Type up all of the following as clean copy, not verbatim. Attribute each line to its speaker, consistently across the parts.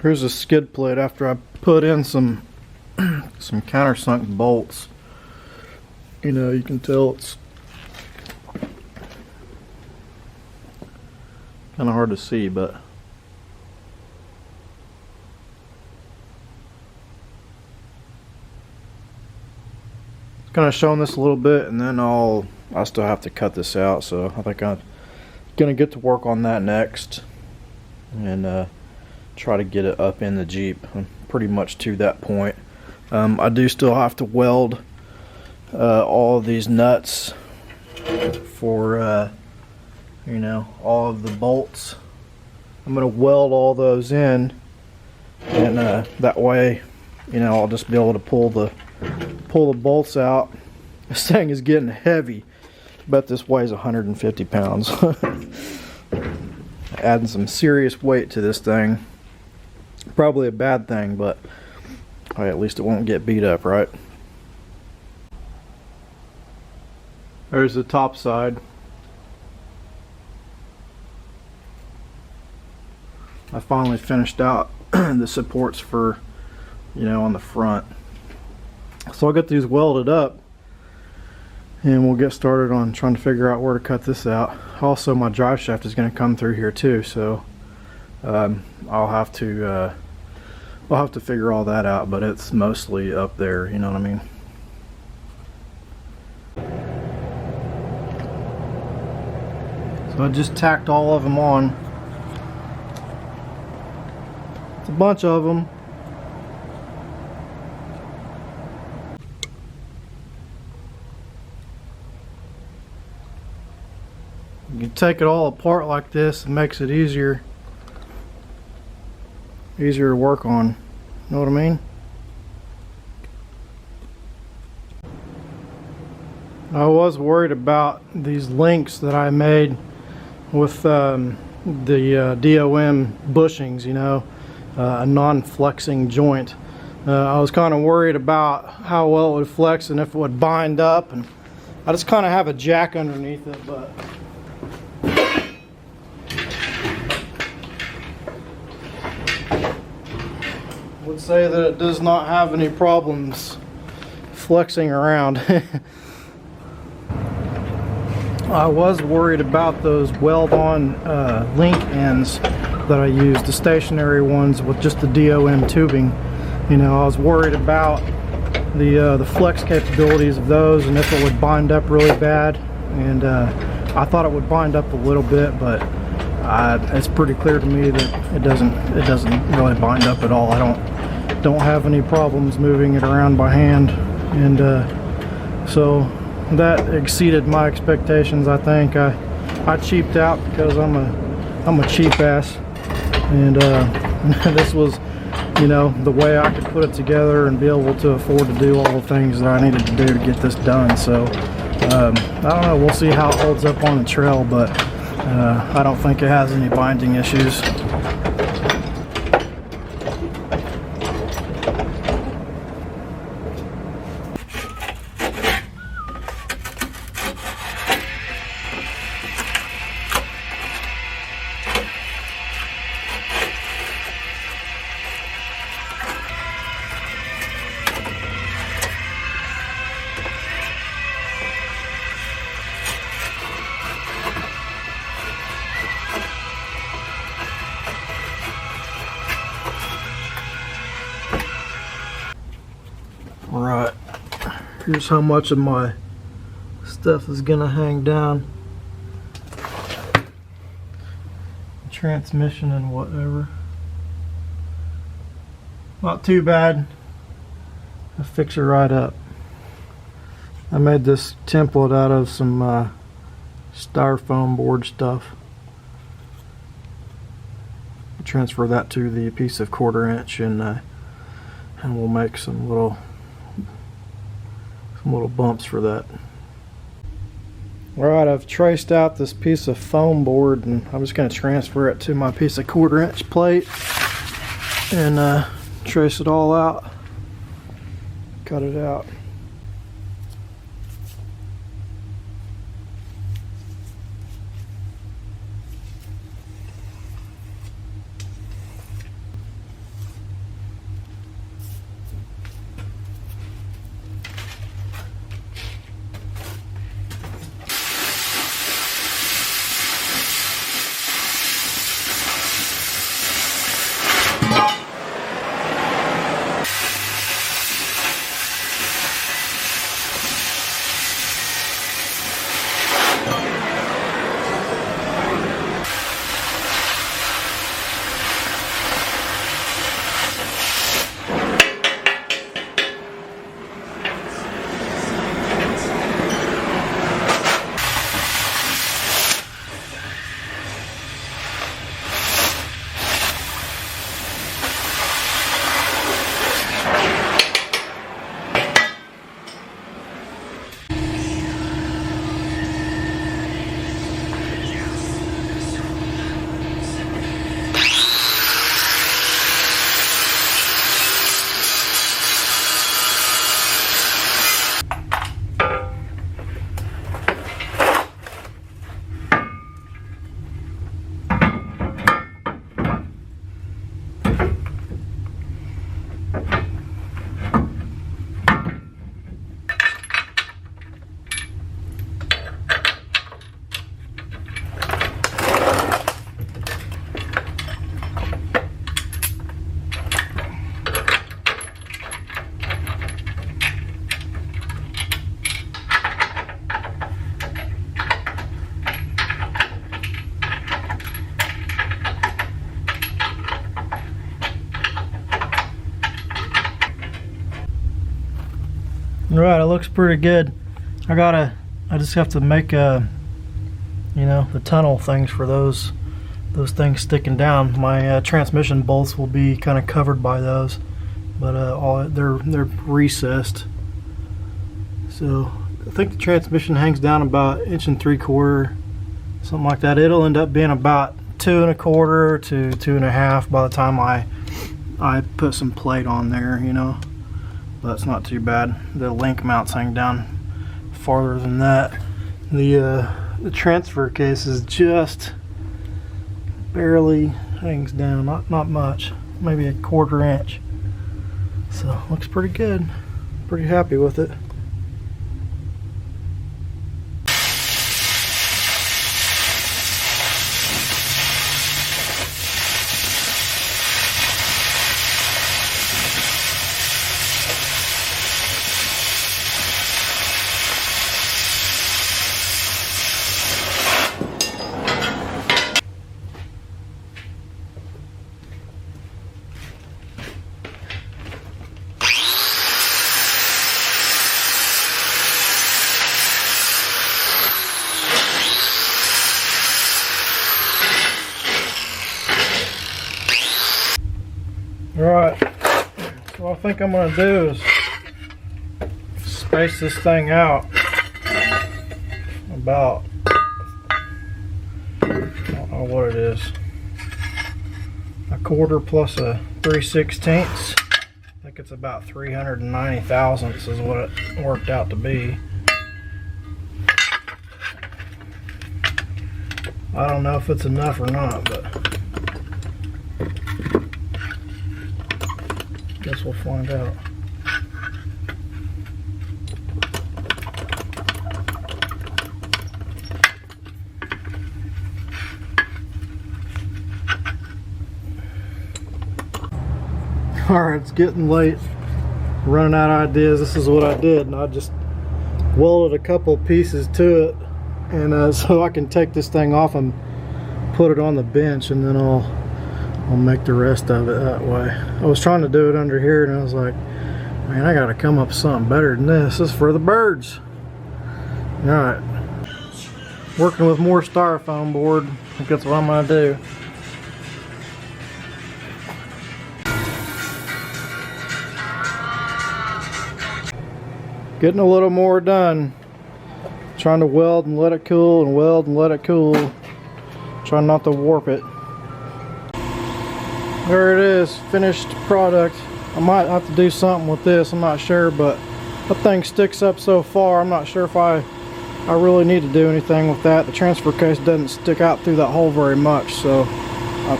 Speaker 1: Here's a skid plate after I put in some countersunk bolts. You know, you can tell it's kind of hard to see, but it's kind of showing this a little bit, and then I still have to cut this out, so I think I'm gonna get to work on that next and try to get it up in the Jeep. I'm pretty much to that point. I do still have to weld all of these nuts for you know, all of the bolts. I'm gonna weld all those in, and that way, you know, I'll just be able to pull the bolts out. This thing is getting heavy. Bet this weighs 150 pounds. Adding some serious weight to this thing. Probably a bad thing, but hey, at least it won't get beat up, right? There's the top side. I finally finished out the supports for, you know, on the front. So I'll get these welded up and we'll get started on trying to figure out where to cut this out. Also, my drive shaft is going to come through here too, so I'll have to figure all that out, but it's mostly up there, you know what I mean? So I just tacked all of them on. It's a bunch of them. You take it all apart like this, it makes it easier to work on. Know what I mean? I was worried about these links that I made with the DOM bushings, you know, a non-flexing joint. I was kind of worried about how well it would flex and if it would bind up, and I just kind of have a jack underneath it, but I would say that it does not have any problems flexing around. I was worried about those weld-on link ends that I used, the stationary ones with just the DOM tubing. You know, I was worried about the flex capabilities of those and if it would bind up really bad. And I thought it would bind up a little bit, but it's pretty clear to me that it doesn't really bind up at all. I don't have any problems moving it around by hand, and so that exceeded my expectations. I think I cheaped out because I'm a cheap ass, and this was, you know, the way I could put it together and be able to afford to do all the things that I needed to do to get this done. So I don't know, we'll see how it holds up on the trail, but I don't think it has any binding issues. Alright, here's how much of my stuff is gonna hang down. Transmission and whatever. Not too bad. I'll fix it right up. I made this template out of some styrofoam board stuff. I'll transfer that to the piece of 1/4 inch, and we'll make some little bumps for that. Alright, I've traced out this piece of foam board, and I'm just going to transfer it to my piece of 1/4 inch plate and trace it all out, cut it out. Right, it looks pretty good. I just have to make you know, the tunnel things for those things sticking down. My transmission bolts will be kind of covered by those, but they're recessed. So I think the transmission hangs down about 1 3/4 inches, something like that. It'll end up being about 2 1/4 to 2 1/2 by the time I put some plate on there, you know. But it's not too bad. The link mounts hang down farther than that. The transfer case is just barely hangs down, not much, maybe 1/4 inch. So looks pretty good. Pretty happy with it. Alright, so what I think I'm going to do is space this thing out about, I don't know what it is, 1/4 plus a 3/16. I think it's about 390 thousandths is what it worked out to be. I don't know if it's enough or not, but guess we'll find out. Alright, it's getting late. Running out of ideas. This is what I did, and I just welded a couple pieces to it, and so I can take this thing off and put it on the bench, and then I'll make the rest of it that way. I was trying to do it under here, and I was like, man, I gotta come up with something better than this. This is for the birds. Alright. Working with more styrofoam board. I think that's what I'm gonna do. Getting a little more done. Trying to weld and let it cool, and weld and let it cool. Trying not to warp it. There it is, finished product. I might have to do something with this, I'm not sure, but that thing sticks up so far, I'm not sure if I really need to do anything with that. The transfer case doesn't stick out through that hole very much, so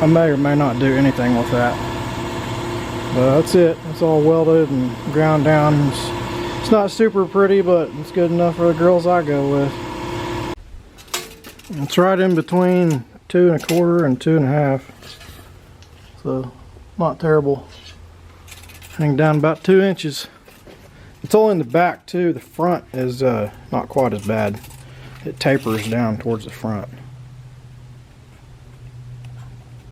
Speaker 1: I may or may not do anything with that. But that's it, it's all welded and ground down. It's not super pretty, but it's good enough for the girls I go with. It's right in between 2 1/4 and 2 1/2. So, not terrible. Hang down about 2 inches. It's all in the back too. The front is not quite as bad. It tapers down towards the front.